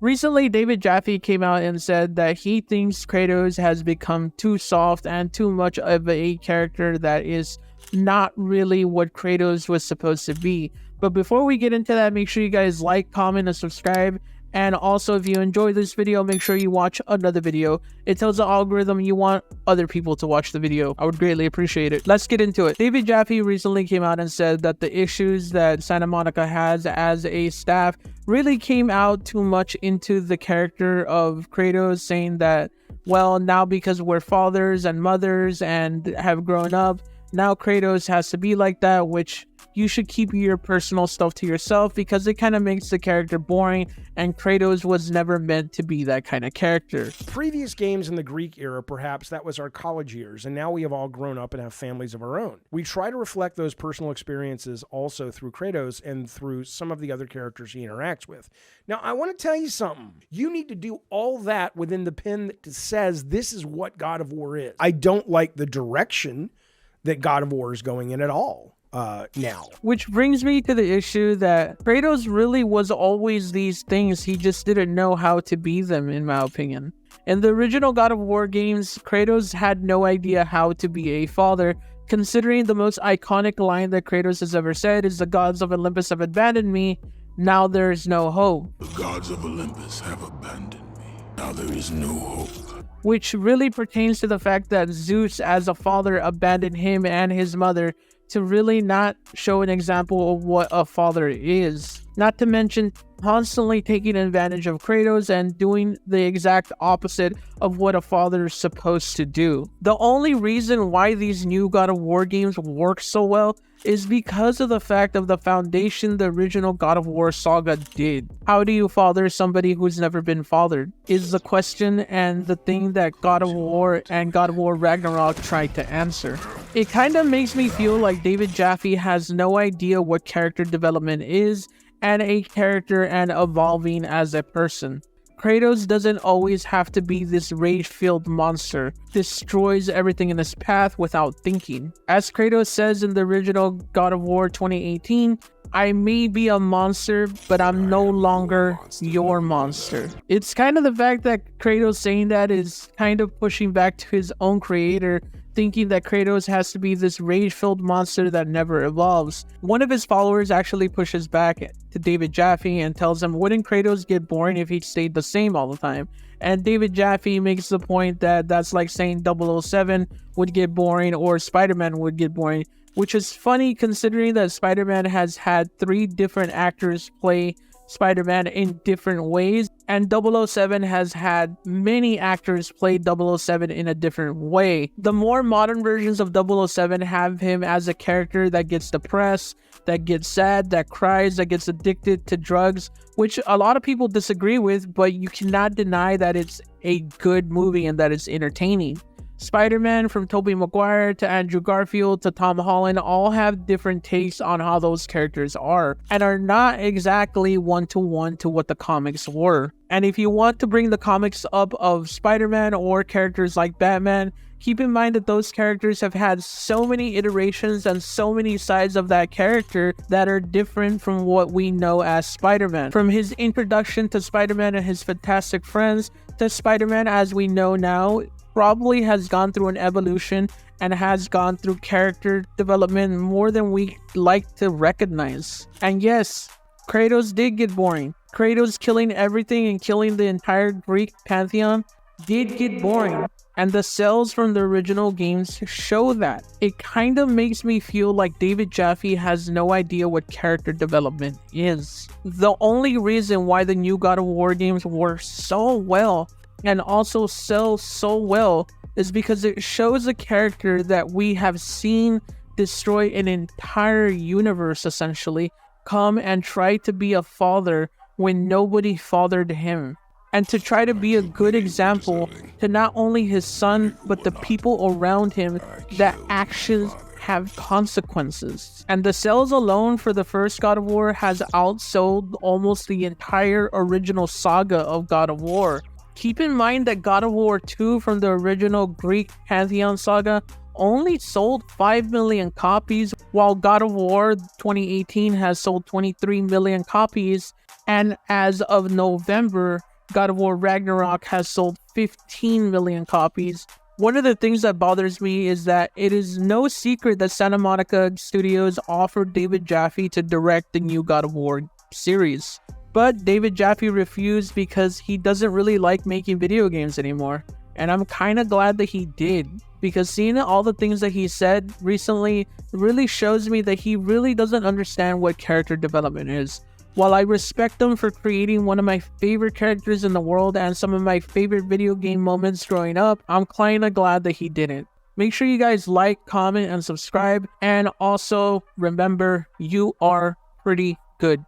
Recently, David Jaffe came out and said that he thinks Kratos has become too soft and too much of a character that is not really what Kratos was supposed to be. But before we get into that, make sure you guys like, comment, and subscribe. And also, if you enjoyed this video, make sure you watch another video. It tells the algorithm you want other people to watch the video. I would greatly appreciate it. Let's get into it. David Jaffe recently came out and said that the issues that Santa Monica has as a staff really came out too much into the character of Kratos, saying that, well, now because we're fathers and mothers and have grown up, now Kratos has to be like that, which you should keep your personal stuff to yourself because it kind of makes the character boring, and Kratos was never meant to be that kind of character. Previous games in the Greek era, perhaps that was our college years, and now we have all grown up and have families of our own. We try to reflect those personal experiences also through Kratos and through some of the other characters he interacts with. Now, I want to tell you something. You need to do all that within the pin that says this is what God of War is. I don't like the direction that God of War is going in at all. Now. Which brings me to the issue that Kratos really was always these things, he just didn't know how to be them, in my opinion. In the original God of War games, Kratos had no idea how to be a father, considering the most iconic line that Kratos has ever said is, "The gods of Olympus have abandoned me, now there is no hope." The gods of Olympus have abandoned me, now there is no hope. Which really pertains to the fact that Zeus as a father abandoned him and his mother to really not show an example of what a father is. Not to mention constantly taking advantage of Kratos and doing the exact opposite of what a father is supposed to do. The only reason why these new God of War games work so well is because of the fact of the foundation the original God of War saga did. How do you father somebody who's never been fathered? Is the question and the thing that God of War and God of War Ragnarok tried to answer. It kind of makes me feel like David Jaffe has no idea what character development is and a character and evolving as a person. Kratos doesn't always have to be this rage-filled monster, destroys everything in his path without thinking. As Kratos says in the original God of War 2018, "I may be a monster, but I'm no longer your monster." It's kind of the fact that Kratos saying that is kind of pushing back to his own creator, thinking that Kratos has to be this rage-filled monster that never evolves. One of his followers actually pushes back to David Jaffe and tells him, wouldn't Kratos get boring if he stayed the same all the time? And David Jaffe makes the point that that's like saying 007 would get boring or Spider-Man would get boring, which is funny considering that Spider-Man has had 3 different actors play Spider-Man in different ways, and 007 has had many actors play 007 in a different way. The more modern versions of 007 have him as a character that gets depressed, that gets sad, that cries, that gets addicted to drugs, which a lot of people disagree with, but you cannot deny that it's a good movie and that it's entertaining. Spider-Man, from Tobey Maguire to Andrew Garfield to Tom Holland, all have different takes on how those characters are and are not exactly one-to-one to what the comics were. And if you want to bring the comics up of Spider-Man or characters like Batman, keep in mind that those characters have had so many iterations and so many sides of that character that are different from what we know as Spider-Man. From his introduction to Spider-Man and his Fantastic Friends to Spider-Man as we know now, probably has gone through an evolution and has gone through character development more than we like to recognize. And yes, Kratos did get boring. Kratos killing everything and killing the entire Greek pantheon did get boring. And the cells from the original games show that. It kind of makes me feel like David Jaffe has no idea what character development is. The only reason why the new God of War games work so well and also sell so well is because it shows a character that we have seen destroy an entire universe, essentially, come and try to be a father when nobody fathered him, and to try to be a good example to not only his son but the people around him that actions have consequences. And the sales alone for the first God of War has outsold almost the entire original saga of God of War. Keep in mind that God of War 2 from the original Greek Pantheon saga only sold 5 million copies, while God of War 2018 has sold 23 million copies, and as of November, God of War Ragnarok has sold 15 million copies. One of the things that bothers me is that it is no secret that Santa Monica Studios offered David Jaffe to direct the new God of War series. But David Jaffe refused because he doesn't really like making video games anymore. And I'm kind of glad that he did, because seeing all the things that he said recently really shows me that he really doesn't understand what character development is. While I respect him for creating one of my favorite characters in the world and some of my favorite video game moments growing up, I'm kind of glad that he didn't. Make sure you guys like, comment, and subscribe. And also remember, you are pretty good.